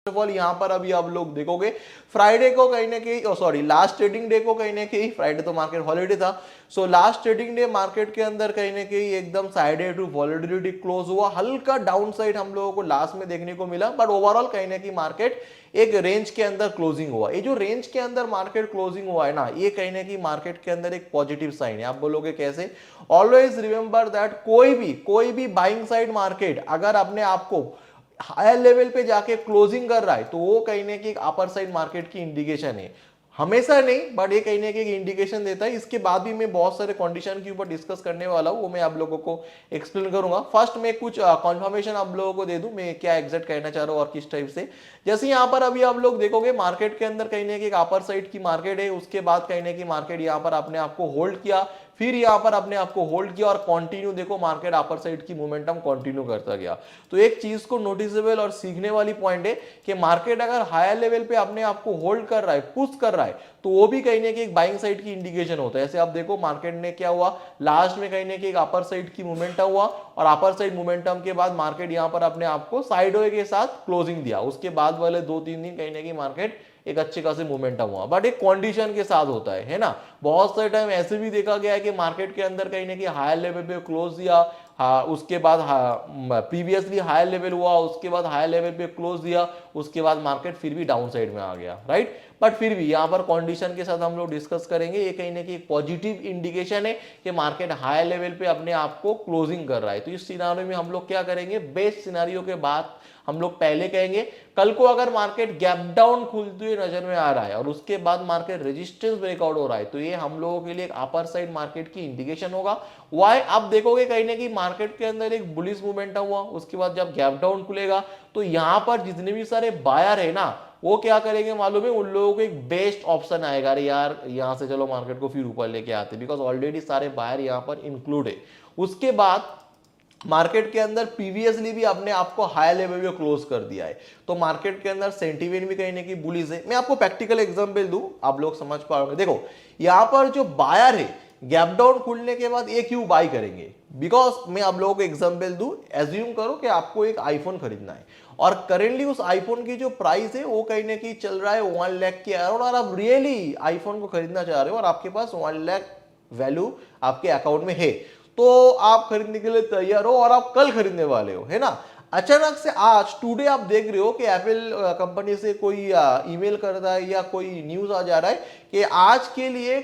Of all यहाँ पर अभी आप लोग देखोगे फ्राइडे को कहीं ना कहीं, सॉरी लास्ट ट्रेडिंग डे को कहीं ना कहीं, फ्राइडे तो मार्केट हॉलीडे था, so last trading day market के अंदर कहीं ना कहीं एकदम साइड टू वॉलेटिलिटी क्लोज हुआ, हल्का डाउन साइड हम लोगों को लास्ट में देखने को मिला, बट ओवरऑल कहीं ना कहीं मार्केट एक रेंज के अंदर क्लोजिंग हुआ। ये जो रेंज के अंदर मार्केट क्लोजिंग हुआ है ना, ये कहीं ना कहीं मार्केट के अंदर एक पॉजिटिव साइन है। आप बोलोगे कैसे? ऑलवेज रिमेंबर दैट कोई भी बाइंग साइड मार्केट अगर अपने आपको हायर लेवल पे जाके क्लोजिंग कर रहा है तो वो कहीं ना कहीं अपर साइड मार्केट की इंडिकेशन है। हमेशा नहीं, बट ये कहीं ना कहीं इंडिकेशन देता है। इसके बाद भी मैं बहुत सारे कंडीशन के ऊपर डिस्कस करने वाला हूं, वो मैं आप लोगों को एक्सप्लेन करूंगा। फर्स्ट मैं कुछ कंफर्मेशन आप लोगों को दे दूं मैं क्या एग्जैक्ट कहना चाह रहा हूं और किस टाइप से। जैसे यहाँ पर अभी आप लोग देखोगे मार्केट के अंदर कहीं ना कहीं अपर साइड की मार्केट है, उसके बाद कहीं ना कहीं मार्केट यहाँ पर अपने आप को होल्ड किया, फिर यहां पर अपने आप को होल्ड किया और कंटिन्यू देखो मार्केट अपर साइड की मोमेंटम कंटिन्यू करता गया। तो एक चीज को नोटिसेबल और सीखने वाली पॉइंट है कि मार्केट अगर हायर लेवल पे अपने आप को होल्ड कर रहा है, पुश कर रहा है, तो वो भी कहीं ना कहीं एक बाइंग साइड की इंडिकेशन होता है। ऐसे आप देखो मार्केट ने क्या हुआ, लास्ट में कहीं ना कहीं अपर साइड की मोमेंटम हुआ और अपर साइड मोमेंटम के बाद मार्केट यहां पर अपने आप को साइडवे के साथ क्लोजिंग दिया। उसके बाद वाले 2-3 दिन कहीं ना कहीं मार्केट एक अच्छे खासे मोमेंटम हुआ, बट एक कंडीशन के साथ होता है ना। बहुत सारे टाइम ऐसे भी देखा गया है कि मार्केट के अंदर कहीं ना कहीं हायर लेवल पे क्लोज दिया, हाँ उसके बाद प्रीवियसली हायर लेवल हुआ, उसके बाद हायर लेवल पे क्लोज दिया, उसके बाद मार्केट फिर भी डाउन साइड में आ गया, राइट। बट फिर भी यहाँ पर कंडीशन के साथ हम लोग डिस्कस करेंगे, ये कहीं ना कहीं पॉजिटिव इंडिकेशन है कि मार्केट हायर लेवल पे अपने आप को क्लोजिंग कर रहा है। तो इस सिनारियो में हम लोग क्या करेंगे, बेस्ट सिनारियो के बाद हम लोग पहले कहेंगे कल को अगर मार्केट गैप डाउन खुलते हुए नजर में आ रहा है और उसके बाद मार्केट रेजिस्टेंस ब्रेकआउट हो रहा है, तो ये हम लोगों के लिए एक अपर साइड मार्केट की इंडिकेशन होगा। वाई आप देखोगे कहीं ना कहीं मार्केट के अंदर एक बुलिश मोमेंटम हुआ, उसके बाद जब गैप डाउन खुलेगा तो यहां पर जितने भी सारे बायर है ना, वो क्या करेंगे मालूम है, उन लोगों को एक बेस्ट ऑप्शन आएगा, अरे यार यहां से चलो मार्केट को फिर ऊपर लेके आते, बिकॉज ऑलरेडी सारे बायर यहां पर इंक्लूड है। उसके बाद मार्केट के अंदर प्रीवियसली भी अपने आपको हाई लेवल पे क्लोज कर दिया है, तो मार्केट के अंदर सेंटीमेंट भी कहीं ना कहीं बुलिश है। मैं आपको प्रैक्टिकल एग्जांपल दूं, आप लोग समझ पाओगे। देखो यहां पर जो बायर है गैप डाउन खुलने के बाद ये क्यों बाई करेंगे, बिकॉज मैं आप लोगों को एग्जांपल दूं, एज्यूम करो कि आपको एक आईफोन खरीदना है और करेंटली उस आईफोन की जो प्राइस है वो कहीं ना कहीं चल रहा है 1 लाख के अराउंड, और आप रियली आईफोन को खरीदना चाह रहे हो और आपके पास 1 लाख वैल्यू आपके अकाउंट में है, तो आप खरीदने के लिए तैयार हो और आप कल खरीदने वाले हो, है ना। अचानक से आज टुडे आप देख रहे हो कि एप्पल कंपनी से कोई ईमेल करता है या कोई न्यूज आ जा रहा है कि आज के लिए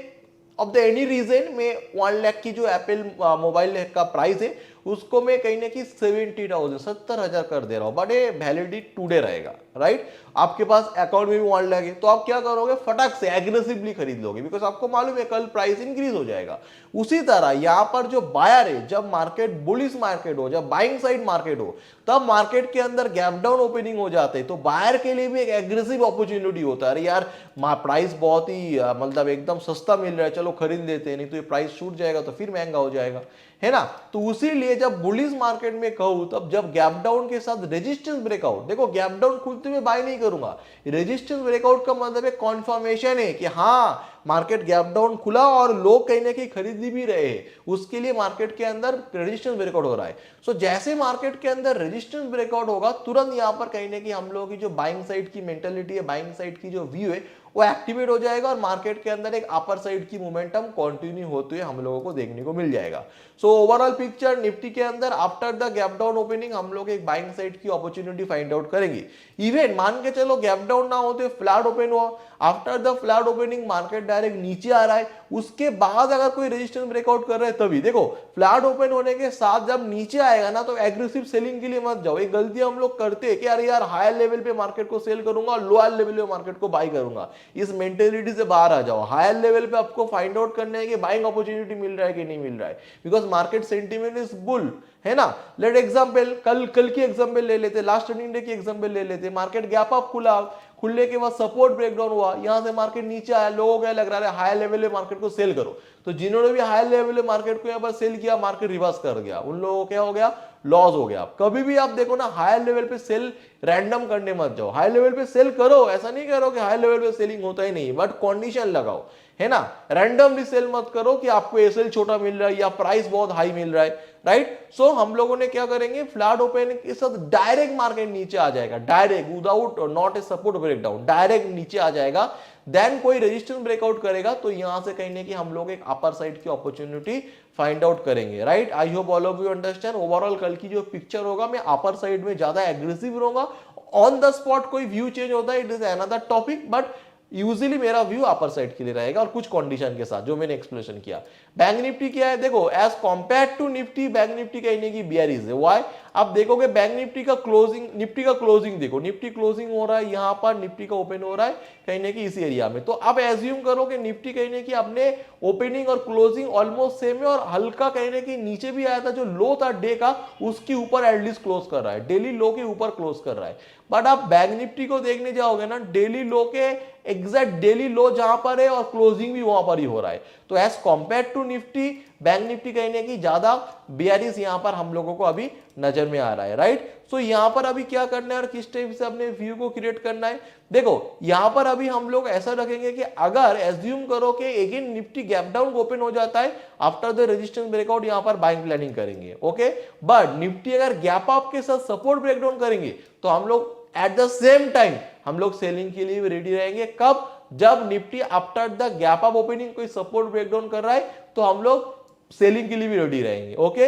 ऑफ द एनी रीजन में 1 लाख की जो एप्पल मोबाइल का प्राइस है उसको मैं कहीं ना कहीं 70,000 कर दे रहा हूं, बट ये वैलिडिटी टुडे रहेगा, राइट। आपके पास अकाउंट में भी 1 लाख है, तो आप क्या करोगे, फटाक से एग्रेसिवली खरीद लोगे, बिकॉज आपको मालूम है कल प्राइस इंक्रीज हो जाएगा। उसी तरह यहां पर जो बायर है, जब मार्केट बुलिश मार्केट हो, जब बाइंग साइड मार्केट हो, तब मार्केट के अंदर गैप डाउन ओपनिंग हो जाते हैं, तो बायर के लिए भी एक एग्रेसिव अपॉर्चुनिटी होता है, अरे यार प्राइस बहुत ही मतलब एकदम सस्ता मिल रहा है, चलो खरीद लेते हैं, नहीं तो ये प्राइस छूट जाएगा तो फिर महंगा हो जाएगा, है ना। तो उसी लिए जब बुलिश मार्केट में कहूं, तब जब गैप डाउन के साथ रेजिस्टेंस ब्रेकआउट, देखो गैप डाउन खुलते हुए बाय नहीं करूंगा, रेजिस्टेंस ब्रेकआउट का मतलब एक कॉन्फर्मेशन है कि हाँ मार्केट गैप डाउन खुला और लोग कहीं ना कहीं खरीद भी रहे हैं, उसके लिए मार्केट के अंदर रेजिस्टेंस ब्रेकआउट हो रहा है। सो जैसे मार्केट के अंदर रेजिस्टेंस ब्रेकआउट होगा, तुरंत यहां पर कहीं ना कहीं हम लोगों की जो बाइंग साइड की मेंटेलिटी है, बाइंग साइड की जो व्यू है, वो एक्टिवेट हो जाएगा और मार्केट के अंदर एक अपर साइड की मोमेंटम कंटिन्यू होते हुए हम लोगों को देखने को मिल जाएगा। सो ओवरऑल पिक्चर निफ्टी के अंदर after the gap down opening हम लोग एक बाइंग साइड की अपॉर्चुनिटी फाइंड आउट करेंगे। इवन मान के चलो गैप डाउन ना होते फ्लैट ओपन हुआ, after the flat opening market direct नीचे आ रहा है, उसके बाद अगर कोई रेजिस्टेंस ब्रेकआउट कर रहा है, तभी देखो फ्लैट ओपन होने के साथ जब नीचे आएगा ना, तो एग्रेसिव सेलिंग के लिए मत जाओ। एक गलती हम लोग करते हैं कि अरे यार हायर लेवल पे मार्केट को सेल करूंगा और लोअर लेवल पे मार्केट को बाई करूंगा, इस मेंटेलिटी से बाहर आ जाओ। हायर लेवल पे आपको फाइंड आउट करना है कि बाइंग अपॉर्चुनिटी मिल रहा है कि नहीं मिल रहा है, because market sentiment is bull, है ना। लेट एग्जांपल कल की एग्जांपल ले लेते, लास्ट ट्रेडिंग डे की एग्जांपल ले लेते, मार्केट गैप अप खुला, खुलने के बाद सपोर्ट ब्रेकडाउन हुआ, यहां से मार्केट नीचे आया, लोगों को लग रहा है हाई लेवल पे मार्केट को सेल करो, तो जिन्होंने भी हाई लेवल पे मार्केट को यहां पर सेल किया, मार्केट रिवर्स कर गया, उन लोगों को क्या हो गया, लॉस हो गया। आप कभी भी आप देखो ना, हायर लेवल पे सेल रैंडम करने मत जाओ, हाई लेवल पे सेल करो, ऐसा नहीं करो कि हाई लेवल पे सेलिंग होता ही नहीं, बट कंडीशन लगाओ, है ना। रैंडमली सेल मत करो कि आपको एसएल छोटा मिल रहा है या प्राइस बहुत हाई मिल रहा है, राइट। सो हम लोगों ने क्या करेंगे, फ्लैट ओपनिंग के साथ डायरेक्ट मार्केट नीचे आ जाएगा, direct without not a support breakdown, direct नीचे आ जाएगा। देन कोई रेजिस्टेंस ब्रेकआउट करेगा तो यहां से कहीं ना कि हम लोग एक अपर साइड की अपॉर्चुनिटी फाइंड आउट करेंगे, right. I hope all of you understand. Overall कल की जो पिक्चर होगा, मैं अपर साइड में ज्यादा एग्रेसिव रहूंगा। ऑन द स्पॉट कोई व्यू चेंज होता है, it is another topic, but usually मेरा व्यू अपर साइड के लिए रहेगा और कुछ कंडीशन के साथ जो मैंने एक्सप्लेनेशन किया। बैंक निफ्टी क्या है, देखो as compare to Nifty, bank Nifty कहने की बियरिश है। व्हाई? आप देखोगे बैंक निफ्टी का क्लोजिंग देखो, निफ्टी क्लोजिंग हो रहा है यहां पर, निफ्टी का ओपन हो रहा है कहने की इस एरिया में। तो आप एज्यूम करो कि निफ्टी कहने की अपने ओपनिंग और क्लोजिंग ऑलमोस्ट सेम है, और हल्का कहने की नीचे भी आया था, जो लो था डे का उसके ऊपर एटलीस्ट क्लोज कर रहा है, डेली लो के ऊपर क्लोज कर रहा है। बट आप बैंक निफ्टी को देखने जाओगे ना, डेली लो के एग्जैक्ट डेली लो जहां पर है और क्लोजिंग भी वहां पर ही हो रहा है। तो as compare to Nifty, bank Nifty कहने की ज्यादा बियरिश यहां पर हम लोगों को अभी नजर में आ रहा है, राइट। सो यहां पर अभी क्या करना है और किस टाइप से अपने व्यू को क्रिएट करना है, देखो यहां पर अभी हम लोग ऐसा रखेंगे कि अगर एज्यूम करो कि again Nifty gap down open हो जाता है आफ्टर द रेजिस्टेंस ब्रेकआउट, यहां पर बाइंग प्लानिंग करेंगे, ओके। बट निफ्टी अगर गैप अप के साथ सपोर्ट ब्रेकडाउन करेंगे तो हम लोग एट द सेम टाइम हम लोग सेलिंग के लिए भी रेडी रहेंगे। कब? जब Nifty after the gap up opening कोई सपोर्ट ब्रेकडाउन कर रहा है तो हम लोग सेलिंग के लिए भी रेडी रहेंगे, ओके।